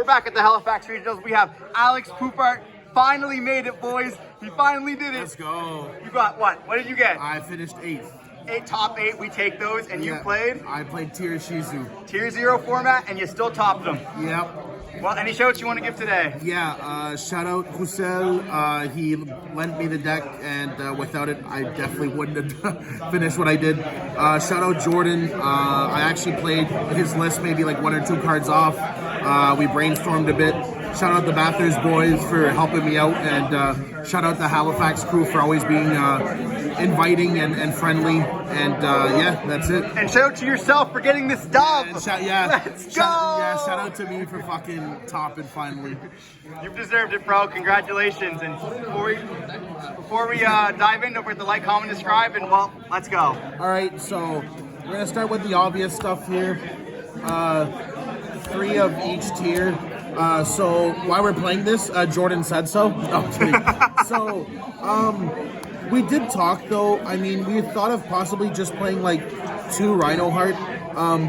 back at the Halifax Regionals. We have Alex Poupart. Finally made it, boys. He finally did it. Let's go. You got what? What did you get? I finished 8th. Top 8. We take those. And you played? I played Ishizu. Tier 0 format, and you still topped them. Yep. Well, any shout you want to give today? Yeah, shout out Husel. He lent me the deck, and without it, I definitely wouldn't have finished what I did. Shout out Jordan. I actually played his list maybe like 1 or 2 cards off. We brainstormed a bit. Shout out the Bathurst boys for helping me out, and shout out the Halifax crew for always being inviting and friendly. And yeah, that's it. And shout out to yourself for getting this dub. Let's go. Shout out to me for fucking topping finally. You've deserved it, bro. Congratulations. And before we dive into with the like, comment, subscribe, and well, let's go. All right, so we're gonna start with the obvious stuff here. 3 of each tier. So while we're playing this, Jordan said so. No, I'm kidding. So, we did talk though. I mean, we thought of possibly just playing like 2 Rhino Heart,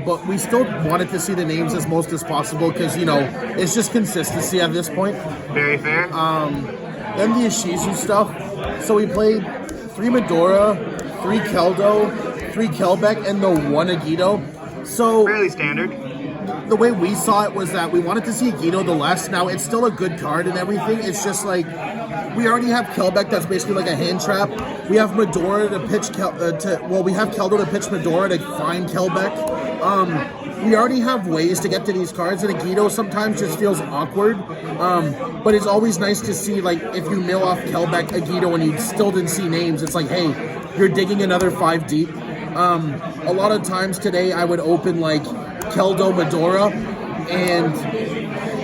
but we still wanted to see the names as most as possible because, you know, it's just consistency at this point. Very fair. Then the Ishizu stuff. So we played 3 Medora, 3 Keldo, 3 Kelbeck, and the 1 Agito. So fairly standard. The way we saw it was that we wanted to see Agito the less. Now, it's still a good card and everything. It's just like, we already have Kelbeck that's basically like a hand trap. We have Medora to pitch, we have Keldo to pitch Medora to find Kelbeck. We already have ways to get to these cards, and Agito sometimes just feels awkward. But it's always nice to see, like, if you mill off Kelbeck, Agito, and you still didn't see names, it's like, hey, you're digging another 5 deep. A lot of times today, I would open, like, Keldo Medora, and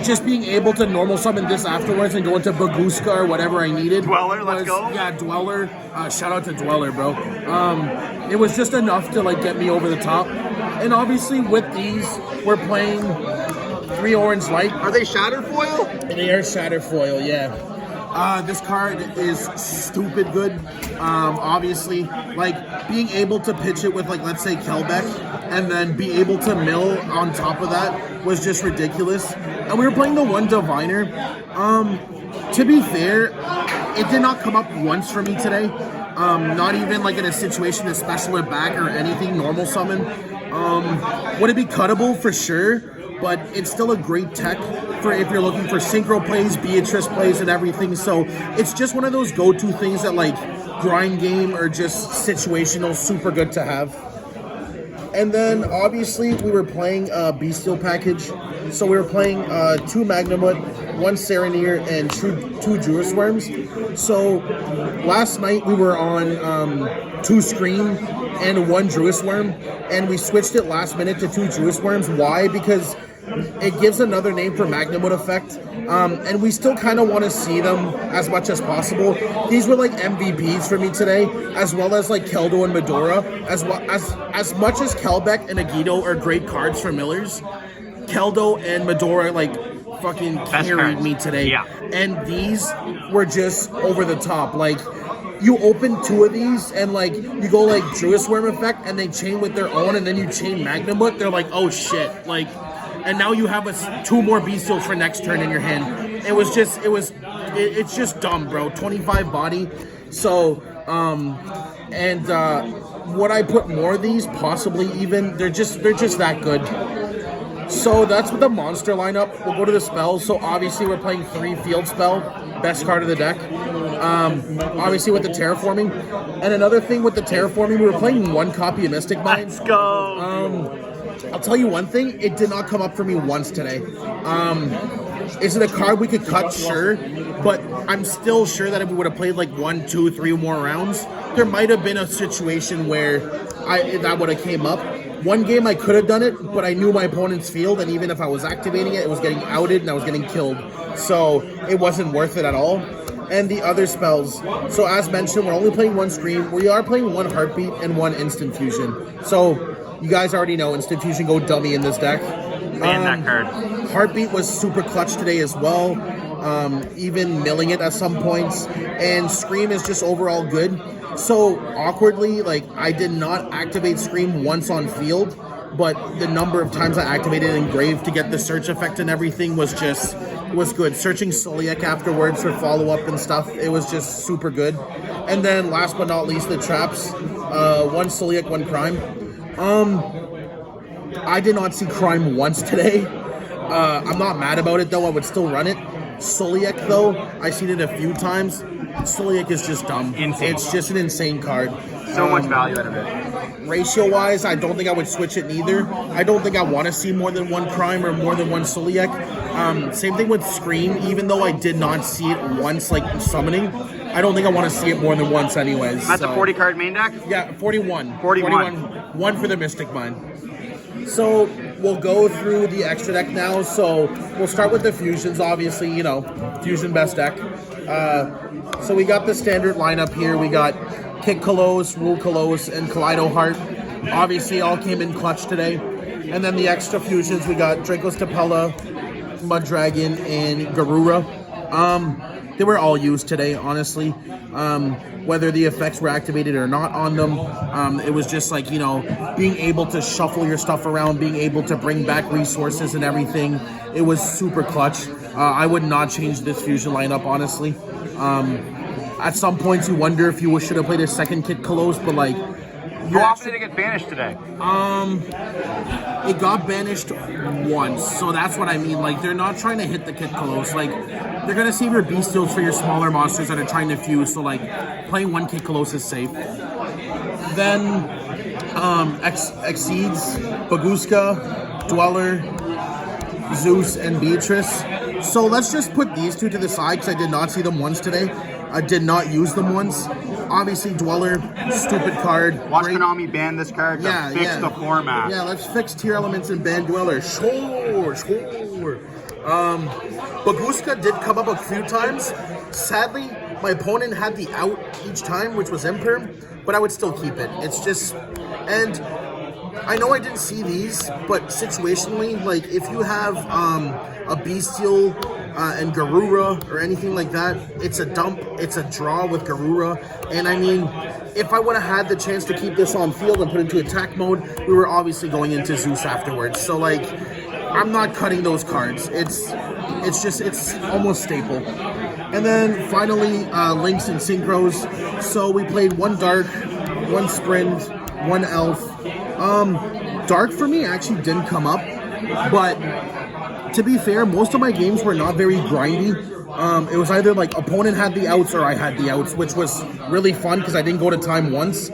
just being able to normal summon this afterwards and go into Baguska or whatever I needed. Dweller, let's go. Yeah, Dweller. Shout out to Dweller, bro. It was just enough to like get me over the top. And obviously with these, we're playing 3 Orange Light. Are they Shatterfoil? They are Shatterfoil, yeah. This card is stupid good. Obviously, like being able to pitch it with like, let's say Kelbeck, and then be able to mill on top of that was just ridiculous. And we were playing the 1 Diviner. To be fair, it did not come up once for me today. Not even like in a situation as special or back or anything, normal summon. Would it be cuttable? For sure. But it's still a great tech for if you're looking for synchro plays, Beatrice plays, and everything. So it's just one of those go-to things that like grind game or just situational, super good to have. And then obviously we were playing a Bestial package. So we were playing 2 Magnamut, 1 Serenir, and 2 Juris Worms. So last night we were on 2 Scream and 1 Druis Worm, and we switched it last minute to 2 Druis Worms. Why? Because it gives another name for Magnamut effect, and we still kind of want to see them as much as possible. These were like MVPs for me today, as well as like Keldo and Medora. As much as Kelbeck and Agito are great cards for millers, Keldo and Medora like fucking carried me today. Yeah. And these were just over the top. Like, you open 2 of these and like you go like Druis Worm effect and they chain with their own, and then you chain Magnamut. They're like, oh shit, like, and now you have 2 more Bestials for next turn in your hand. It's just dumb, bro. 25 body. So would I put more of these? Possibly. Even they're just that good. So that's with the monster lineup. We'll go to the spells. So obviously we're playing 3 Field Spell, best card of the deck. Obviously with the Terraforming. And another thing with the Terraforming, we were playing 1 copy of Mystic Mine. Let's go. I'll tell you one thing, it did not come up for me once today. Is it a card we could cut? Sure. But I'm still sure that if we would have played like 1, 2, 3 more rounds, there might have been a situation where that would have came up. One game I could have done it, but I knew my opponent's field, and even if I was activating it, it was getting outed and I was getting killed. So it wasn't worth it at all. And the other spells. So as mentioned, we're only playing 1 Scream. We are playing 1 Heartbeat and 1 Instant Fusion. So you guys already know Instant Fusion go dummy in this deck. That card. Heartbeat was super clutch today as well. Even milling it at some points. And Scream is just overall good. So awkwardly, like, I did not activate Scream once on field. but the number of times I activated Engrave to get the search effect and everything was good. Searching Soliek afterwards for follow-up and stuff, it was just super good. And then last but not least, the traps. One Soliek, one Crime. I did not see Crime once today. I'm not mad about it though, I would still run it. Soliek though, I've seen it a few times. Soliek is just dumb. Insane. It's just an insane card. So much value out of it. Ratio-wise, I don't think I would switch it neither. I don't think I want to see more than one Crime or more than one Soliek. Same thing with Scream, even though I did not see it once, like summoning. I don't think I want to see it more than once anyways. That's a 40 card main deck? Yeah, 41. 41. One for the Mystic Mine. So we'll go through the extra deck now. So we'll start with the fusions, obviously, you know, fusion best deck. So we got the standard lineup here. We got Kick Kalos, Rule Kalos, and Kaleido Heart. Obviously, all came in clutch today. And then the extra fusions, we got Draco's Tapella, Mud Dragon, and Garura. They were all used today, honestly. Whether the effects were activated or not on them, it was just like, you know, being able to shuffle your stuff around, being able to bring back resources and everything. It was super clutch. I would not change this fusion lineup, honestly. At some points, you wonder if you should have played a second Kit Kalos, but like... How often did it get banished today? It got banished once, so that's what I mean. Like, they're not trying to hit the Kit Kalos. Like, they're going to save your Bestials for your smaller monsters that are trying to fuse, so like, playing one Kit Kalos is safe. Then, Exceeds, Baguska, Dweller, Zeus, and Beatrice. So let's just put these two to the side because I did not see them once today. I did not use them once. Obviously, Dweller, stupid card. Watch Konami ban this card to fix the format. Yeah, let's fix Tier Elements and ban Dweller. Sure. Baguska did come up a few times. Sadly, my opponent had the out each time, which was Imperm, but I would still keep it. It's just... And I know I didn't see these, but situationally, like, if you have a Bestial... and Garura or anything like that, it's a dump, it's a draw with Garura. And I mean, if I would have had the chance to keep this on field and put it into attack mode, we were obviously going into Zeus afterwards. So like, I'm not cutting those cards. It's almost staple. And then finally, Links and Synchros. So we played one Dark, one Sprint, one Elf. Dark for me actually didn't come up, but to be fair, most of my games were not very grindy. It was either like opponent had the outs or I had the outs, which was really fun because I didn't go to time once.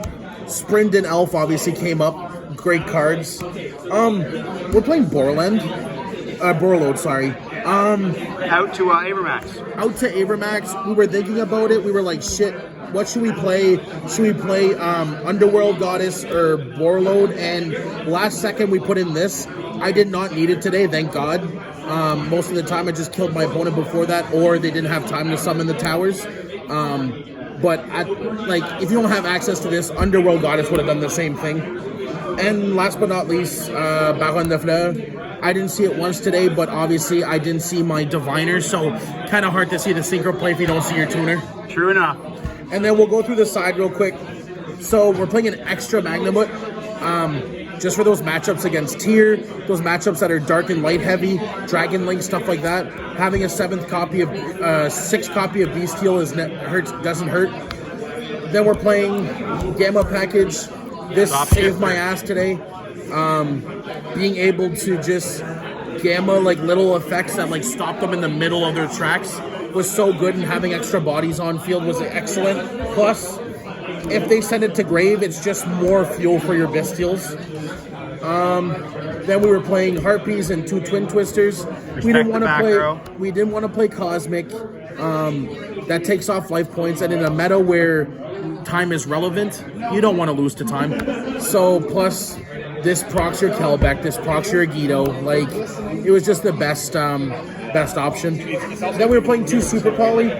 Sprint and Elf obviously came up. Great cards. We're playing Borload, sorry. Out to Avermax. Out to Avermax. We were thinking about it. We were like, shit, what should we play? Should we play Underworld Goddess or Borload? And last second we put in this. I did not need it today, thank God. Most of the time I just killed my opponent before that, or they didn't have time to summon the towers. But if you don't have access to this, Underworld Goddess would have done the same thing. And last but not least, Baron de Fleur. I didn't see it once today, but obviously I didn't see my Diviner, so kind of hard to see the Synchro play if you don't see your tuner. True enough. And then we'll go through the side real quick. So we're playing an extra Magnamut. Just for those matchups against Tier, those matchups that are dark and light heavy, Dragon Link, stuff like that. Having a 6th copy of Bestial doesn't hurt. Then we're playing Gamma Package. This saved my ass today. Being able to just Gamma like little effects that like stop them in the middle of their tracks was so good, and having extra bodies on field was excellent. Plus, if they send it to grave, it's just more fuel for your Bestials. Then we were playing Harpies and 2 Twin Twisters. We didn't want to play Cosmic. That takes off life points, and in a meta where time is relevant, you don't want to lose to time. So plus this procs your Kelbeck, this procs your Agido. Like, it was just the best option. Then we were playing 2 Super Poly.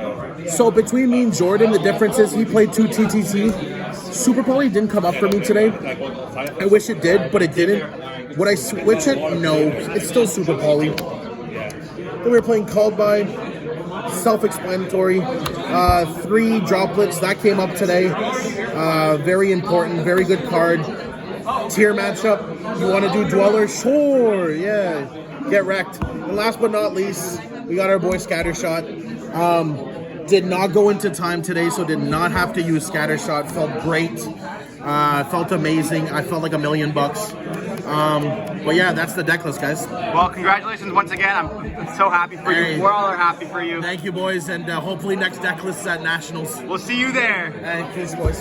So between me and Jordan, the difference is he played 2 TTT. Super Poly didn't come up for me today. I wish it did, but it didn't. Would I switch it? No. It's still Super Poly. Then we were playing Called By. Self-explanatory. 3 Droplets. That came up today. Very important. Very good card. Tier matchup. You want to do Dweller? Sure, yeah. Get wrecked. And last but not least, we got our boy Scattershot. Did not go into time today, so did not have to use Scattershot. Felt great. Felt amazing. I felt like $1 million. But yeah, that's the deck list, guys. Well, congratulations once again. I'm so happy for Hey. you. We're all are happy for you. Thank you, boys, and hopefully next deck list is at Nationals. We'll see you there. Hey, peace, boys.